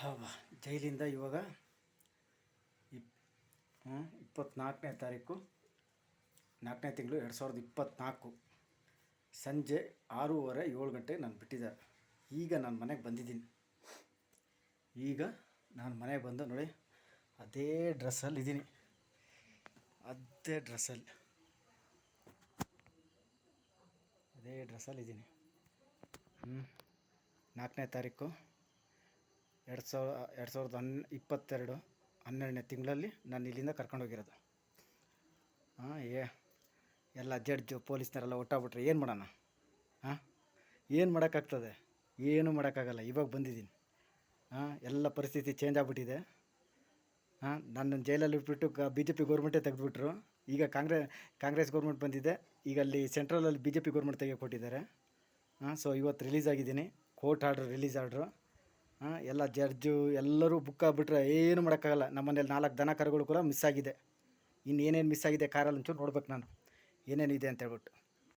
ಹೌದಾ. ಜೈಲಿಂದ ಇವಾಗ 24ನೇ ತಾರೀಕು 4ನೇ ತಿಂಗಳು 2024 ಸಂಜೆ 6:30 7 ಗಂಟೆಗೆ ನಾನು ಬಿಟ್ಟಿದ್ದಾರೆ. ಈಗ ನಾನು ಮನೆಗೆ ಬಂದಿದ್ದೀನಿ. ಈಗ ನಾನು ಮನೆಗೆ ಬಂದು ನೋಡಿ ಅದೇ ಡ್ರೆಸ್ಸಲ್ಲಿ ಇದ್ದೀನಿ. ಅದೇ ಡ್ರೆಸ್ಸಲ್ಲಿ ಇದ್ದೀನಿ. 4ನೇ ತಾರೀಕು 2022 12ನೇ ತಿಂಗಳಲ್ಲಿ ನಾನು ಇಲ್ಲಿಂದ ಕರ್ಕೊಂಡೋಗಿರೋದು. ಎಲ್ಲ ಜಡ್ಜು ಪೊಲೀಸ್ನವರೆಲ್ಲ ಒಟ್ಟಾಗ್ಬಿಟ್ರೆ ಏನು ಮಾಡೋಣ? ಏನು ಮಾಡೋಕ್ಕಾಗ್ತದೆ? ಏನೂ ಮಾಡೋಕ್ಕಾಗಲ್ಲ. ಇವಾಗ ಬಂದಿದ್ದೀನಿ. ಎಲ್ಲ ಪರಿಸ್ಥಿತಿ ಚೇಂಜ್ ಆಗಿಬಿಟ್ಟಿದೆ. ನನ್ನನ್ನು ಜೈಲಲ್ಲಿ ಇಟ್ಬಿಟ್ಟು BJP ಗೌರ್ಮೆಂಟೇ ತೆಗೆದುಬಿಟ್ರು. ಈಗ ಕಾಂಗ್ರೆಸ್ ಗೌರ್ಮೆಂಟ್ ಬಂದಿದೆ. ಈಗ ಅಲ್ಲಿ ಸೆಂಟ್ರಲಲ್ಲಿ BJP ಗೌರ್ಮೆಂಟ್ ತೆಗೆದುಕೊಟ್ಟಿದ್ದಾರೆ. ಸೊ ಇವತ್ತು ರಿಲೀಸ್ ಆಗಿದ್ದೀನಿ. Court order release order. ಎಲ್ಲ ಜಡ್ಜು ಎಲ್ಲರೂ ಬುಕ್ ಆಗಿಬಿಟ್ರೆ ಏನು ಮಾಡೋಕ್ಕಾಗಲ್ಲ. ನಮ್ಮನೇಲಿ 4 ದನ ಕರುಗಳು ಕೂಡ ಮಿಸ್ ಆಗಿದೆ. ಇನ್ನೇನೇನು ಮಿಸ್ ಆಗಿದೆ ಕಾರಲ್ಲಿ ಒಂಚೂರು ನೋಡ್ಬೇಕು ನಾನು ಏನೇನಿದೆ ಅಂತೇಳ್ಬಿಟ್ಟು.